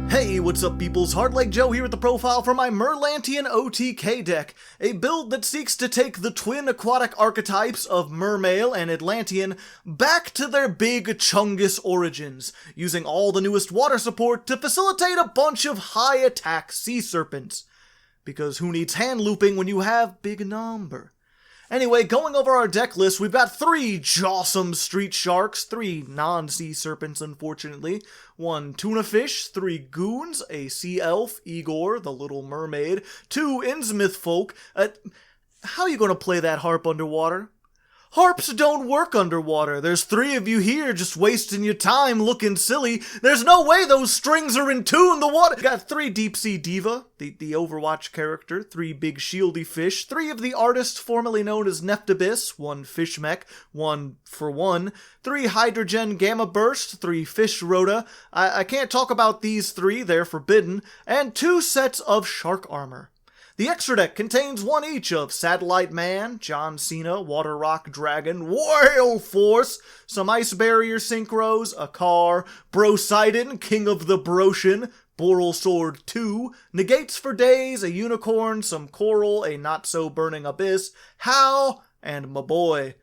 Hey, what's up peoples? Hardleg Joe here with the profile for my Merlantean OTK deck, a build that seeks to take the twin aquatic archetypes of Mermail and Atlantean back to their big Chungus origins, using all the newest water support to facilitate a bunch of high attack sea serpents. Because who needs hand looping when you have big number? Anyway, going over our deck list, we've got 3 jawsome street sharks, 3 non-sea serpents unfortunately, 1 tuna fish, 3 goons, a sea elf, Igor, the little mermaid, 2 Innsmouth folk. How are you gonna play that harp underwater? Harps don't work underwater. There's 3 of you here just wasting your time looking silly. There's no way those strings are in tune. The water. Got 3 Deep Sea Diva, the Overwatch character, 3 big shieldy fish, 3 of the artists formerly known as Neftibus, 1 fish mech, 1 for 1, 3 Hydrogen Gamma Burst, 3 fish Rhoda. I can't talk about these 3, they're forbidden, and 2 sets of shark armor. The extra deck contains 1 each of Satellite Man, John Cena, Water Rock Dragon, Whale Force, some Ice Barrier Synchros, a car, Brosidon, King of the Broshan, Boral Sword 2, Negates for Days, a Unicorn, some Coral, a Not-So-Burning Abyss, Hal, and my boy.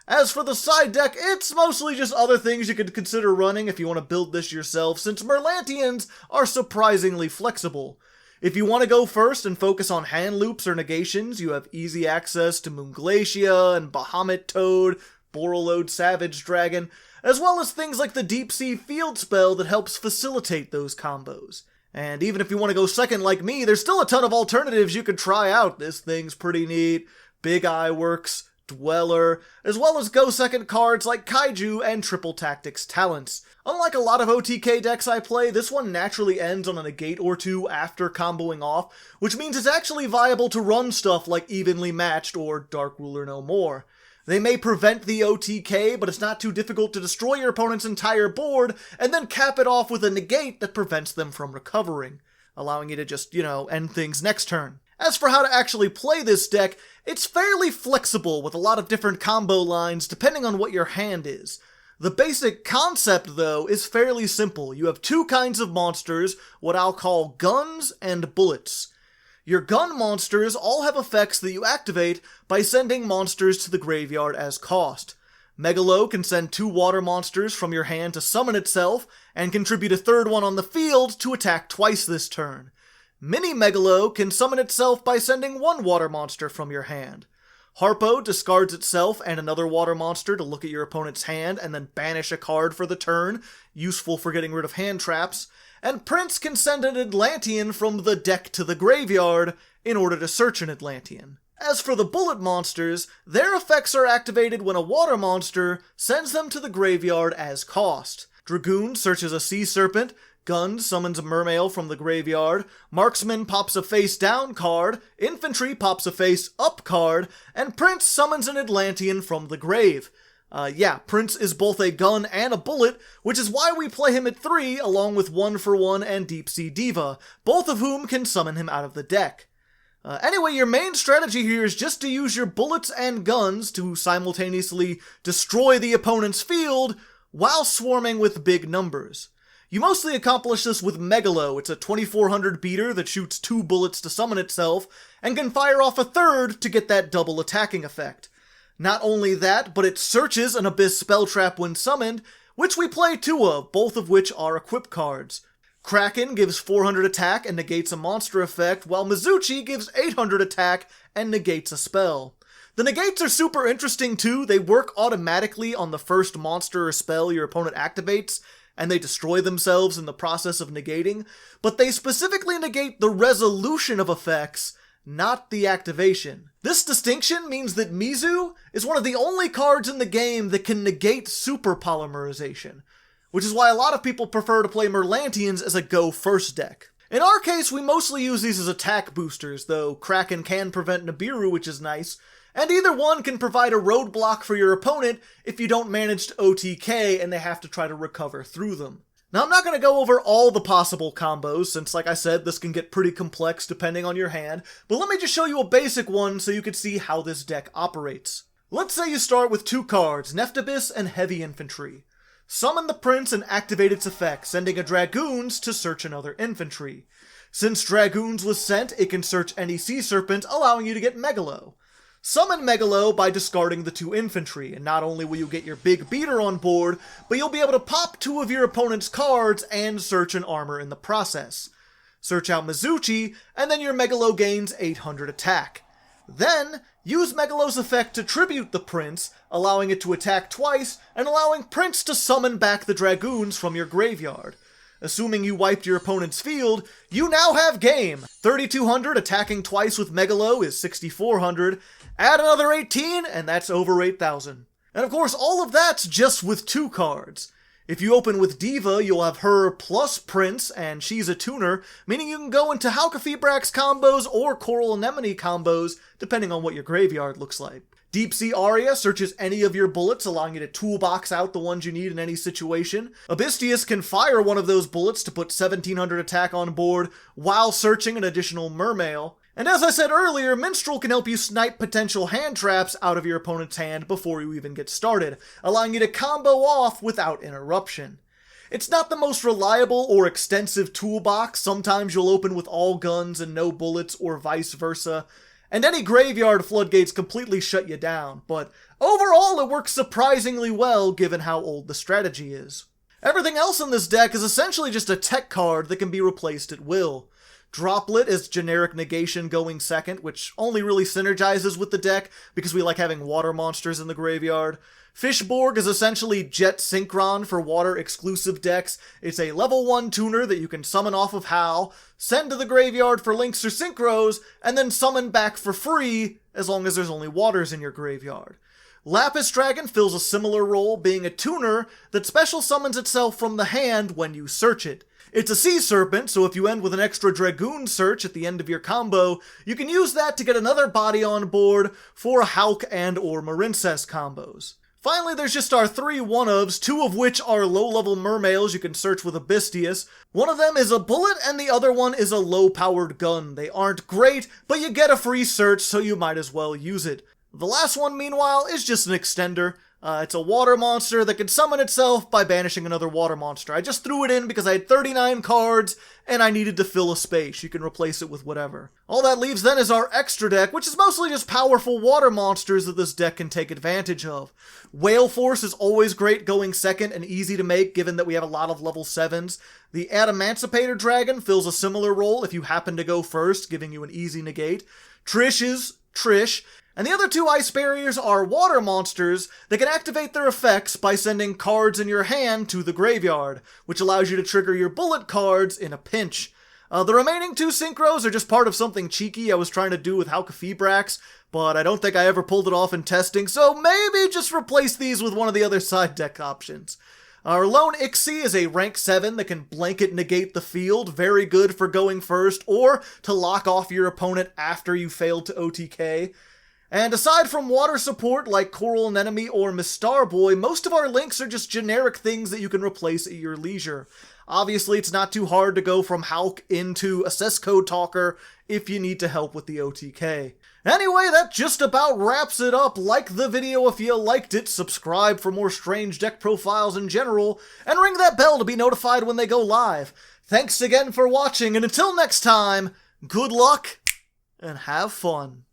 As for the side deck, it's mostly just other things you could consider running if you want to build this yourself, since Merlanteans are surprisingly flexible. If you want to go first and focus on hand loops or negations, you have easy access to Moonglacia and Bahamut Toad, Borreload Savage Dragon, as well as things like the Deep Sea Field spell that helps facilitate those combos. And even if you want to go second like me, there's still a ton of alternatives you could try out. This thing's pretty neat. Big Eye works, Dweller, as well as go second cards like Kaiju and Triple Tactics Talents. Unlike a lot of OTK decks I play, this one naturally ends on a negate or 2 after comboing off, which means it's actually viable to run stuff like Evenly Matched or Dark Ruler No More. They may prevent the OTK, but it's not too difficult to destroy your opponent's entire board and then cap it off with a negate that prevents them from recovering, allowing you to just, end things next turn. As for how to actually play this deck, it's fairly flexible with a lot of different combo lines depending on what your hand is. The basic concept, though, is fairly simple. You have 2 kinds of monsters, what I'll call guns and bullets. Your gun monsters all have effects that you activate by sending monsters to the graveyard as cost. Megalo can send 2 water monsters from your hand to summon itself, and contribute a 3rd one on the field to attack twice this turn. Mini Megalo can summon itself by sending 1 water monster from your hand. Harpo discards itself and another water monster to look at your opponent's hand and then banish a card for the turn, useful for getting rid of hand traps. And Prince can send an Atlantean from the deck to the graveyard in order to search an Atlantean. As for the bullet monsters, their effects are activated when a water monster sends them to the graveyard as cost. Dragoon searches a sea serpent, Gun summons a Mermail from the graveyard, Marksman pops a face-down card, Infantry pops a face-up card, and Prince summons an Atlantean from the grave. Prince is both a gun and a bullet, which is why we play him at 3 along with 1 for 1 and Deep Sea Diva, both of whom can summon him out of the deck. Anyway, your main strategy here is just to use your bullets and guns to simultaneously destroy the opponent's field while swarming with big numbers. You mostly accomplish this with Megalo. It's a 2400 beater that shoots 2 bullets to summon itself, and can fire off a 3rd to get that double attacking effect. Not only that, but it searches an Abyss spell trap when summoned, which we play 2 of, both of which are equip cards. Kraken gives 400 attack and negates a monster effect, while Mizuchi gives 800 attack and negates a spell. The negates are super interesting too. They work automatically on the first monster or spell your opponent activates, and they destroy themselves in the process of negating, but they specifically negate the resolution of effects, not the activation. This distinction means that Mizu is one of the only cards in the game that can negate super polymerization, which is why a lot of people prefer to play Merlanteans as a go-first deck. In our case, we mostly use these as attack boosters, though Kraken can prevent Nibiru, which is nice, and either one can provide a roadblock for your opponent if you don't manage to OTK and they have to try to recover through them. Now, I'm not going to go over all the possible combos, since, like I said, this can get pretty complex depending on your hand, but let me just show you a basic one so you can see how this deck operates. Let's say you start with 2 cards, Neftibus and Heavy Infantry. Summon the prince and activate its effect, sending a Dragoons to search another infantry. Since Dragoons was sent, it can search any sea serpent, allowing you to get Megalo. Summon Megalo by discarding the 2 infantry, and not only will you get your big beater on board, but you'll be able to pop 2 of your opponent's cards and search an armor in the process. Search out Mizuchi, and then your Megalo gains 800 attack. Then, use Megalo's effect to tribute the prince, allowing it to attack twice, and allowing Prince to summon back the Dragoons from your graveyard. Assuming you wiped your opponent's field, you now have game! 3,200 attacking twice with Megalo is 6,400, add another 18, and that's over 8,000. And of course, all of that's just with 2 cards. If you open with Diva, you'll have her plus Prince, and she's a tuner, meaning you can go into Haukafibrax combos or Coral Anemone combos, depending on what your graveyard looks like. Deep Sea Aria searches any of your bullets, allowing you to toolbox out the ones you need in any situation. Abystius can fire one of those bullets to put 1,700 attack on board while searching an additional Mermail. And as I said earlier, Minstrel can help you snipe potential hand traps out of your opponent's hand before you even get started, allowing you to combo off without interruption. It's not the most reliable or extensive toolbox. Sometimes you'll open with all guns and no bullets, or vice versa. And any graveyard floodgates completely shut you down, but overall it works surprisingly well given how old the strategy is. Everything else in this deck is essentially just a tech card that can be replaced at will. Droplet is generic negation going second, which only really synergizes with the deck because we like having water monsters in the graveyard. Fishborg is essentially Jet Synchron for water-exclusive decks. It's a level 1 tuner that you can summon off of Hal, send to the graveyard for Lynx or Synchros, and then summon back for free as long as there's only waters in your graveyard. Lapis Dragon fills a similar role, being a tuner that special summons itself from the hand when you search it. It's a sea serpent, so if you end with an extra Dragoon search at the end of your combo, you can use that to get another body on board for Hauk and or Marincess combos. Finally, there's just our 3 one-ofs, 2 of which are low-level Mermails you can search with Abystius. One of them is a bullet, and the other one is a low-powered gun. They aren't great, but you get a free search, so you might as well use it. The last one, meanwhile, is just an extender. It's a water monster that can summon itself by banishing another water monster. I just threw it in because I had 39 cards, and I needed to fill a space. You can replace it with whatever. All that leaves then is our extra deck, which is mostly just powerful water monsters that this deck can take advantage of. Whale Force is always great going second and easy to make, given that we have a lot of level 7s. The Adamancipator Dragon fills a similar role if you happen to go first, giving you an easy negate. Trish is Trish. And the other 2 ice barriers are water monsters that can activate their effects by sending cards in your hand to the graveyard, which allows you to trigger your bullet cards in a pinch. The remaining 2 synchros are just part of something cheeky I was trying to do with Haukafibrax, but I don't think I ever pulled it off in testing, so maybe just replace these with one of the other side deck options. Our lone Ixie is a rank 7 that can blanket negate the field, very good for going first, or to lock off your opponent after you failed to OTK. And aside from water support like Coral Anemone or Miss Starboy, most of our links are just generic things that you can replace at your leisure. Obviously, it's not too hard to go from Hauk into Assess Code Talker if you need to help with the OTK. Anyway, that just about wraps it up. Like the video if you liked it, subscribe for more strange deck profiles in general, and ring that bell to be notified when they go live. Thanks again for watching, and until next time, good luck and have fun.